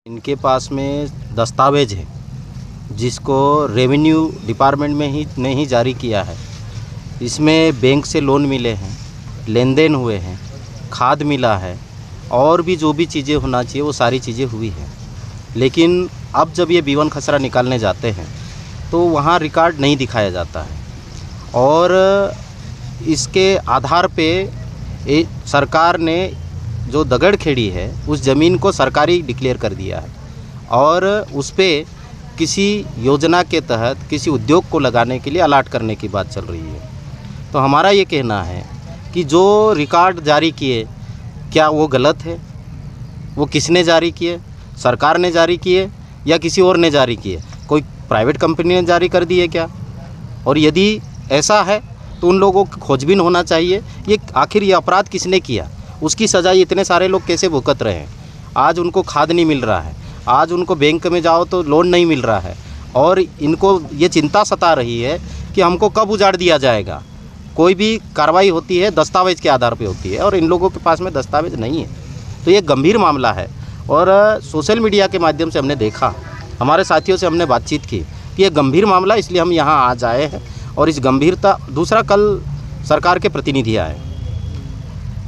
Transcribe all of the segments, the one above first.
इनके पास में दस्तावेज है जिसको रेवेन्यू डिपार्टमेंट में ही ने ही जारी किया है। इसमें बैंक से लोन मिले हैं, लेन देन हुए हैं, खाद मिला है और भी जो भी चीज़ें होना चाहिए वो सारी चीज़ें हुई हैं। लेकिन अब जब ये B1 खसरा निकालने जाते हैं तो वहाँ रिकॉर्ड नहीं दिखाया जाता है और इसके आधार पे सरकार ने जो दगड़ खेड़ी है उस ज़मीन को सरकारी डिक्लेयर कर दिया है और उस पर किसी योजना के तहत किसी उद्योग को लगाने के लिए अलाट करने की बात चल रही है। तो हमारा ये कहना है कि जो रिकॉर्ड जारी किए क्या वो गलत है? वो किसने जारी किए? सरकार ने जारी किए या किसी और ने जारी किए? कोई प्राइवेट कंपनी ने जारी कर दिए क्या? और यदि ऐसा है तो उन लोगों की खोजबीन होना चाहिए। ये आखिर ये अपराध किसने किया, उसकी सज़ा इतने सारे लोग कैसे भुगत रहे हैं। आज उनको खाद नहीं मिल रहा है, आज उनको बैंक में जाओ तो लोन नहीं मिल रहा है और इनको ये चिंता सता रही है कि हमको कब उजाड़ दिया जाएगा। कोई भी कार्रवाई होती है दस्तावेज के आधार पे होती है और इन लोगों के पास में दस्तावेज नहीं है। तो ये गंभीर मामला है और सोशल मीडिया के माध्यम से हमने देखा, हमारे साथियों से हमने बातचीत की कि ये गंभीर मामला, इसलिए हम यहाँ आज आए हैं। और इस गंभीरता दूसरा, कल सरकार के प्रतिनिधि आए,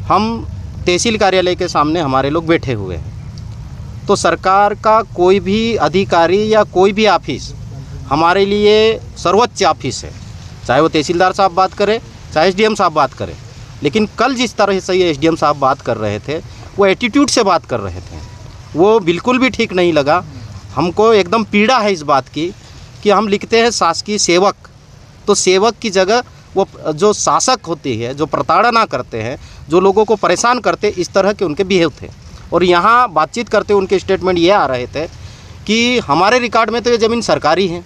हम तहसील कार्यालय के सामने हमारे लोग बैठे हुए हैं। तो सरकार का कोई भी अधिकारी या कोई भी ऑफिस हमारे लिए सर्वोच्च ऑफिस है, चाहे वो तहसीलदार साहब बात करें, चाहे SDM साहब बात करें। लेकिन कल जिस तरह से ये SDM साहब बात कर रहे थे वो एटीट्यूड से बात कर रहे थे, वो बिल्कुल भी ठीक नहीं लगा। हमको एकदम पीड़ा है इस बात की कि हम लिखते हैं शासकीय सेवक, तो सेवक की जगह वो जो शासक होती है, जो प्रताड़ना करते हैं, जो लोगों को परेशान करते, इस तरह के उनके बिहेव थे। और यहाँ बातचीत करते उनके स्टेटमेंट ये आ रहे थे कि हमारे रिकॉर्ड में तो ये ज़मीन सरकारी है,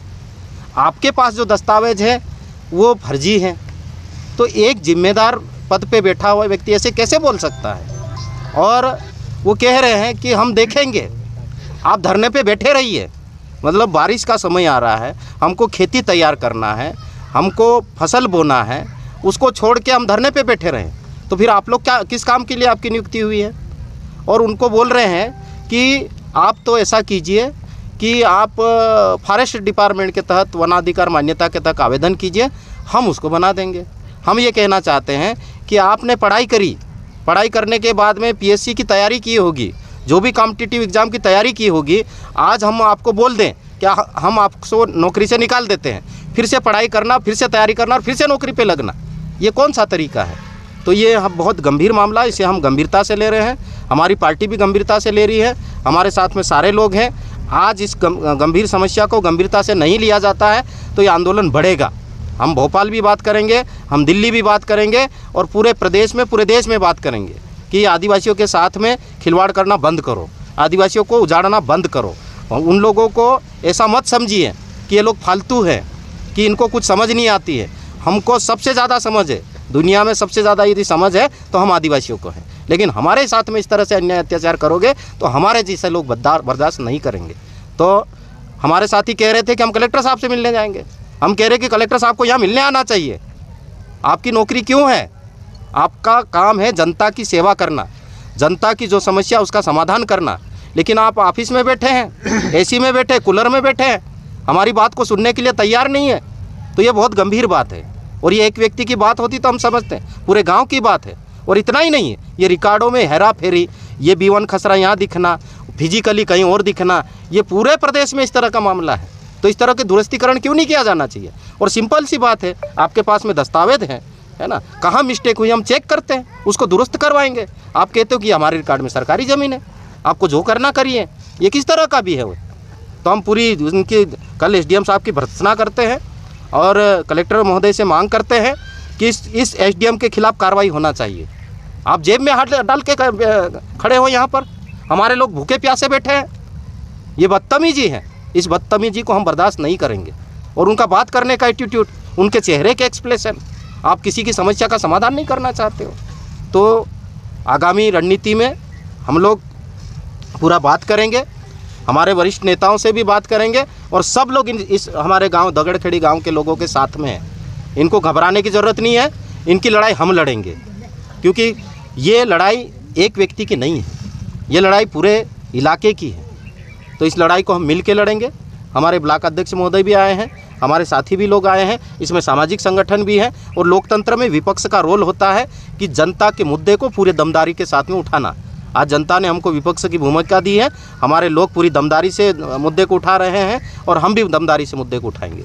आपके पास जो दस्तावेज है वो फर्जी है। तो एक जिम्मेदार पद पे बैठा हुआ व्यक्ति ऐसे कैसे बोल सकता है? और वो कह रहे हैं कि हम देखेंगे, आप धरने पे बैठे रहिए। मतलब बारिश का समय आ रहा है, हमको खेती तैयार करना है, हमको फसल बोना है, उसको छोड़ के हम धरने पे बैठे रहें तो फिर आप लोग क्या, किस काम के लिए आपकी नियुक्ति हुई है? और उनको बोल रहे हैं कि आप तो ऐसा कीजिए कि आप फॉरेस्ट डिपार्टमेंट के तहत वनाधिकार मान्यता के तहत आवेदन कीजिए, हम उसको बना देंगे। हम ये कहना चाहते हैं कि आपने पढ़ाई करी, पढ़ाई करने के बाद में PSC की तैयारी की होगी, जो भी कॉम्पिटिटिव एग्ज़ाम की तैयारी की होगी, आज हम आपको बोल दें क्या हम आपको नौकरी से निकाल देते हैं, फिर से पढ़ाई करना, फिर से तैयारी करना और फिर से नौकरी पे लगना, ये कौन सा तरीका है? तो ये हम बहुत गंभीर मामला है, इसे हम गंभीरता से ले रहे हैं, हमारी पार्टी भी गंभीरता से ले रही है, हमारे साथ में सारे लोग हैं। आज इस गंभीर समस्या को गंभीरता से नहीं लिया जाता है तो ये आंदोलन बढ़ेगा। हम भोपाल भी बात करेंगे, हम दिल्ली भी बात करेंगे और पूरे प्रदेश में, पूरे देश में बात करेंगे कि आदिवासियों के साथ में खिलवाड़ करना बंद करो, आदिवासियों को उजाड़ना बंद करो। और उन लोगों को ऐसा मत समझिए कि ये लोग फालतू हैं, कि इनको कुछ समझ नहीं आती है। हमको सबसे ज़्यादा समझ है, दुनिया में सबसे ज़्यादा यदि समझ है तो हम आदिवासियों को है। लेकिन हमारे साथ में इस तरह से अन्याय अत्याचार करोगे तो हमारे जैसे लोग बर्दाश्त नहीं करेंगे। तो हमारे साथी कह रहे थे कि हम कलेक्टर साहब से मिलने जाएंगे। हम कह रहे हैं कि कलेक्टर साहब को यहाँ मिलने आना चाहिए। आपकी नौकरी क्यों है? आपका काम है जनता की सेवा करना, जनता की जो समस्या उसका समाधान करना। लेकिन आप ऑफिस में बैठे हैं, AC में बैठे, कूलर में बैठे हैं, हमारी बात को सुनने के लिए तैयार नहीं है। तो ये बहुत गंभीर बात है। और ये एक व्यक्ति की बात होती तो हम समझते हैं, पूरे गांव की बात है। और इतना ही नहीं है, ये रिकॉर्डों में हेरा फेरी, ये B1 खसरा यहाँ दिखना, फिजिकली कहीं और दिखना, ये पूरे प्रदेश में इस तरह का मामला है। तो इस तरह के दुरुस्तीकरण क्यों नहीं किया जाना चाहिए? और सिंपल सी बात है, आपके पास में दस्तावेज है ना, कहाँ मिस्टेक हुई हम चेक करते हैं, उसको दुरुस्त करवाएंगे। आप कहते हो कि हमारे रिकॉर्ड में सरकारी ज़मीन है, आपको जो करना करिए। ये किस तरह का भी है? तो हम पूरी उनकी कल SDM साहब की भर्त्सना करते हैं और कलेक्टर महोदय से मांग करते हैं कि इस SDM के खिलाफ कार्रवाई होना चाहिए। आप जेब में हाथ डाल के खड़े हो, यहाँ पर हमारे लोग भूखे प्यासे बैठे हैं, ये बदतमीजी है। इस बदतमीजी को हम बर्दाश्त नहीं करेंगे। और उनका बात करने का एटीट्यूड, उनके चेहरे के एक्सप्रेशन, आप किसी की समस्या का समाधान नहीं करना चाहते हो। तो आगामी रणनीति में हम लोग पूरा बात करेंगे, हमारे वरिष्ठ नेताओं से भी बात करेंगे और सब लोग इस हमारे गांव दगड़खेड़ी गांव के लोगों के साथ में हैं। इनको घबराने की ज़रूरत नहीं है, इनकी लड़ाई हम लड़ेंगे, क्योंकि ये लड़ाई एक व्यक्ति की नहीं है, ये लड़ाई पूरे इलाके की है। तो इस लड़ाई को हम मिल के लड़ेंगे। हमारे ब्लॉक अध्यक्ष महोदय भी आए हैं, हमारे साथी भी लोग आए हैं, इसमें सामाजिक संगठन भी हैं। और लोकतंत्र में विपक्ष का रोल होता है कि जनता के मुद्दे को पूरे दमदारी के साथ में उठाना। आज जनता ने हमको विपक्ष की भूमिका दी है, हमारे लोग पूरी दमदारी से मुद्दे को उठा रहे हैं और हम भी दमदारी से मुद्दे को उठाएंगे।